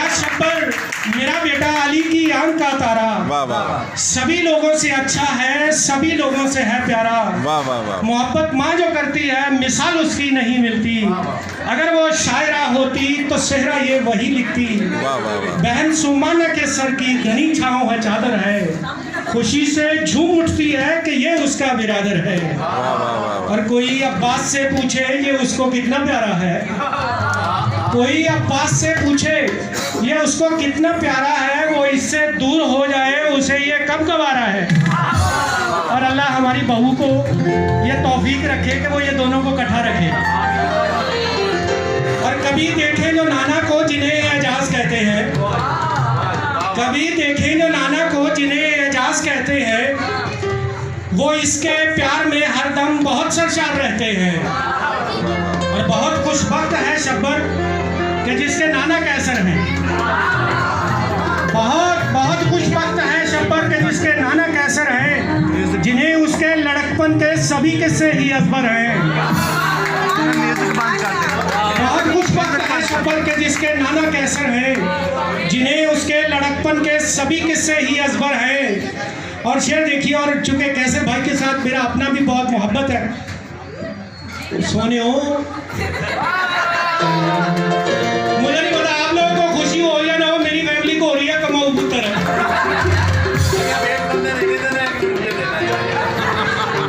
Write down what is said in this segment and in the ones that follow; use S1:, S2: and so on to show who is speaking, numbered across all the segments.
S1: मेरा शब्बर, मेरा बेटा अली की आंख का तारा,
S2: वाह वाह वाह,
S1: सभी लोगों से अच्छा है, सभी लोगों से है प्यारा।
S2: वाह वाह वाह,
S1: मोहब्बत माँ जो करती है मिसाल उसकी नहीं मिलती। अगर वो शायरा होती तो सेहरा ये वही लिखती।
S2: वाह वाह वाह,
S1: बहन सुमाना के सर की घनी छाँव है, चादर है, खुशी से झूम उठती है कि ये उसका बिरादर है।
S2: वाह वाह वाह,
S1: और कोई अब्बास से पूछे ये उसको कितना प्यारा है, कोई अब्बास से पूछे ये उसको कितना प्यारा है, वो इससे दूर हो जाए उसे ये कब गवारा है। और अल्लाह हमारी बहू को ये तौफीक रखे कि वो ये दोनों को इकट्ठा रखे। और कभी देखें जो नाना को जिन्हें एजाज कहते हैं, कभी देखें जो नाना को जिन्हें एजाज कहते हैं, वो इसके प्यार में हरदम बहुत सरशार रहते हैं। और बहुत खुशबख्त है शब्बर कि जिसके नाना कैसर हैं। बहुत बहुत खुशबख्त है शब्बर के जिसके नाना कैसर हैं, जिन्हें उसके लड़कपन के सभी किस्से ही अकबर हैं। बहुत खुशबख्त है शब्बर के जिसके नाना कैसर हैं, जिन्हें उसके लड़कपन के सभी किस्से ही अकबर हैं। और शेर देखिए, और चूंकि कैसर भाई के साथ मेरा अपना भी बहुत मोहब्बत है, सोने हो मुझे नहीं पता आप लोगों को खुशी हो या ना हो, मेरी फैमिली को हो रही है कमाऊ पुत्र।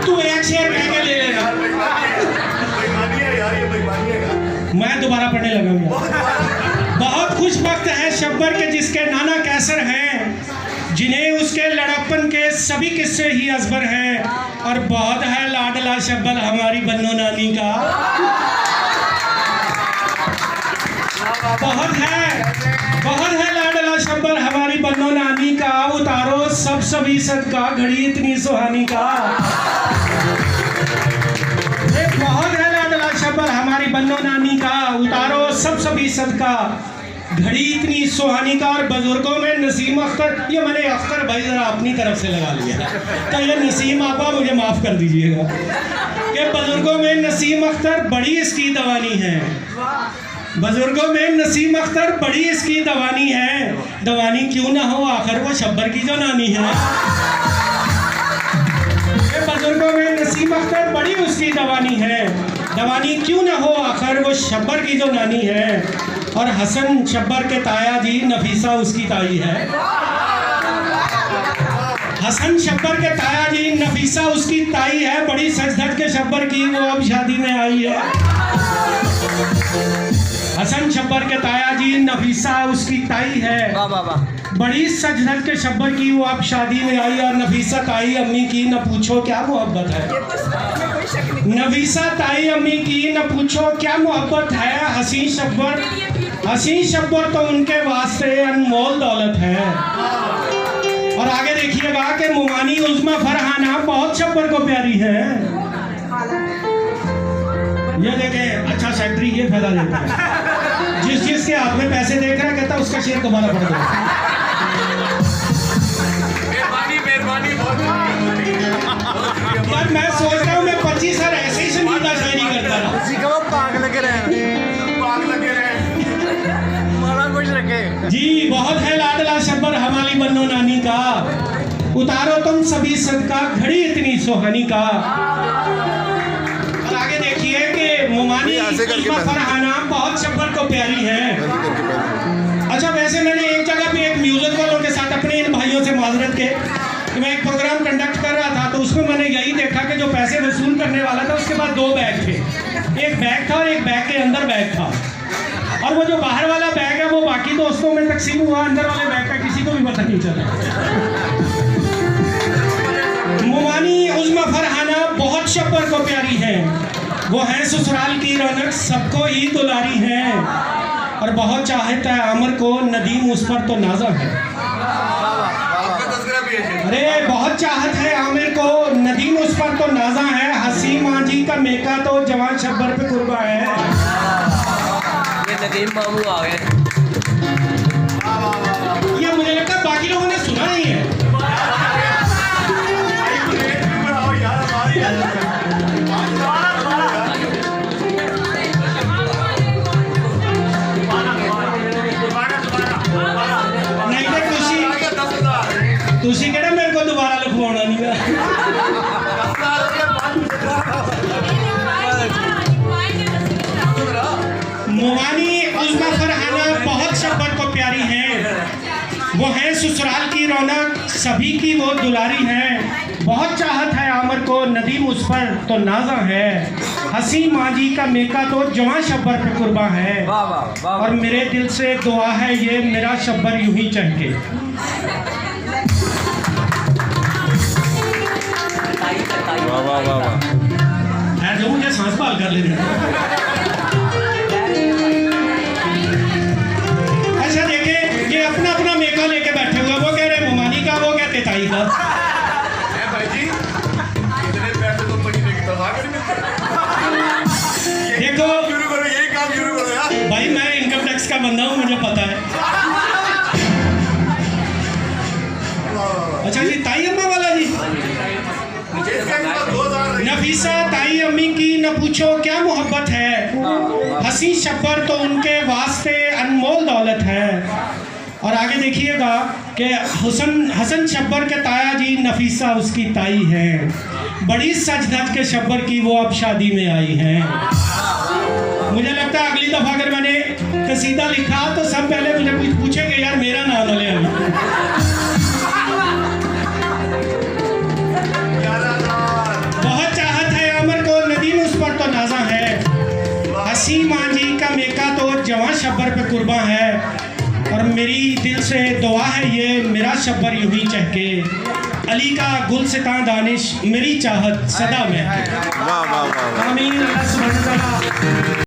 S1: तू एक शेर कह के ले लेना, मैं दोबारा पढ़ने लगा हूँ। बहुत खुशबख्त है शब्बर के जिसके नाना कैसर हैं, जिन्हें उसके लड़कपन के सभी किस्से ही अजबर हैं। और बहुत है लाडला शब्बर हमारी बन्नो नानी का, बहुत है लाडला शब्बर हमारी बन्नो नानी का। उतारो सब सभी सदका घड़ी इतनी सुहानी का। बहुत है लाडला शब्बर हमारी बन्नो नानी का, उतारो सब सभी सदका घड़ी इतनी सुहानी का। और बुजुर्गों में नसीम अख्तर, ये मैंने अख्तर भाई जरा अपनी तरफ से लगा लिया, तो ये नसीम आपा मुझे माफ कर दीजिएगा कि बुजुर्गों में नसीम अख्तर बड़ी इसकी दवानी है। बुजुर्गों में नसीम अख्तर बड़ी इसकी दवानी है। दवानी क्यों ना हो आखिर वो शब्बर की जो नानी है। बुजुर्गों में नसीम अख्तर बड़ी उसकी दवानी है, दवानी क्यों ना हो आखिर वो शब्बर की जो नानी है। और हसन शब्बर के ताया जी, नफीसा उसकी ताई है। हसन शब्बर के ताया जी, नफीसा उसकी ताई है। बड़ी सच धज के शब्बर की वो अब शादी में आई है। हसन शब्बर के ताया जी, नफीसा उसकी ताई है। बड़ी सच धज के शब्बर की वो अब शादी में आई। और नफीसा ताई अम्मी की न पूछो क्या मोहब्बत है। नफीसा ताई अम्मी की न पूछो क्या मोहब्बत है। हसीन शब्बर तो उनके वास्ते अनमोल दौलत है। और आगे देखिएगा कि मुमानी उज़्मा फरहाना बहुत शब्बर को प्यारी है। ये देखें, अच्छा सेक्रेटरी ये फैला देता है, जिस के हाथ में पैसे देख रहा कहता उसका शेर दोबारा पढ़ दो। यार मैं सोच रहा हूँ मैं 25 साल ऐसे ही संगीता शायरी करता रहा।
S3: पाग लगे रहे
S1: जी, बहुत है लाडला शब्बर हमारी बन्नो नानी का। उतारो तुम सभी सदका घड़ी इतनी सुहानी का। और आगे देखिए कि मुमानी उज़्मा फरहाना बहुत शब्बर को प्यारी है। अच्छा, वैसे मैंने एक जगह पे एक म्यूजिक वालों के साथ अपने इन भाइयों से माजरत के कि मैं एक प्रोग्राम कंडक्ट कर रहा था, तो उसमें मैंने यही देखा कि जो पैसे वसूल करने वाला था उसके पास 2 बैग थे। एक बैग था और एक बैग के अंदर बैग था। और वो जो बाहर वाला बैग है वो बाकी दोस्तों में तकसीम हुआ, अंदर वाले बैग का किसी को भी पता नहीं चला। मुमानी उज़्मा फरहाना बहुत शब्बर को प्यारी है। वो है ससुराल की रौनक, सबको ही दुलारी है। और बहुत चाहता है आमिर को, नदीम उस पर तो नाजा है। अरे बहुत चाहत है आमिर को, नदीम उस पर तो नाजा है। हसी मांझी का मेका तो जवान शब्बर पे कुर्बा है।
S3: नदीम मामू आ गए।
S1: ये मुझे लगता है बाकी लोगों ने सुना नहीं है। वो है ससुराल की रौनक, सभी की वो दुलारी है। बहुत चाहत है आमर को, नदीम उस पर तो नाजा है। हसी माजी का मेका तो जवां शब्बर पे कुर्बान है।
S3: वाह वाह वाह
S1: और मेरे दिल से दुआ है ये मेरा शब्बर यूं ही चहके।
S2: वाह वाह वाह वाह।
S1: है जो मुझे सांस पाल कर ले रहे। अच्छा देखे, ये अपना अपना मेका लेके बैठे हुए, वो कह रहे मोमानी का, वो कहते ताई का।
S4: भाई जी इतने पैसे तो महीने की तनख्वाह नहीं मिलते।
S1: देखो
S4: शुरू करो, यही काम शुरू करो यार।
S1: भाई, मैं इनकम टैक्स का बंदा हूँ, मुझे पता है। अच्छा जी, ताई अम्मा वाला जी।
S4: इसका इतना 2000
S1: नफीसा ताई अम्मी की न पूछो क्या मोहब्बत है। हसी शब्बर तो उनके वास्ते अनमोल दौलत है। और आगे देखिएगा कि हसन शब्बर के ताया जी, नफीसा उसकी ताई है। बड़ी सज धज के शब्बर की वो अब शादी में आई हैं। मुझे लगता है अगली दफ़ा अगर मैंने कसीदा लिखा तो सब पहले मुझे कुछ पूछेंगे, यार मेरा नाम न ले अभी। बहुत चाहत है अमर को, नदीम उस पर तो नाजा है। हसी मांझी का मेका तो जवां शब्बर पे कुर्बा है। और मेरी दिल से दुआ है ये मेरा शब्बर यूं ही चहके। अली का गुलसितां दानिश मेरी चाहत सदा में है।
S2: वाह वाह वाह वाह।
S1: आमीन। अल्लाह सुब्हानहू व तआला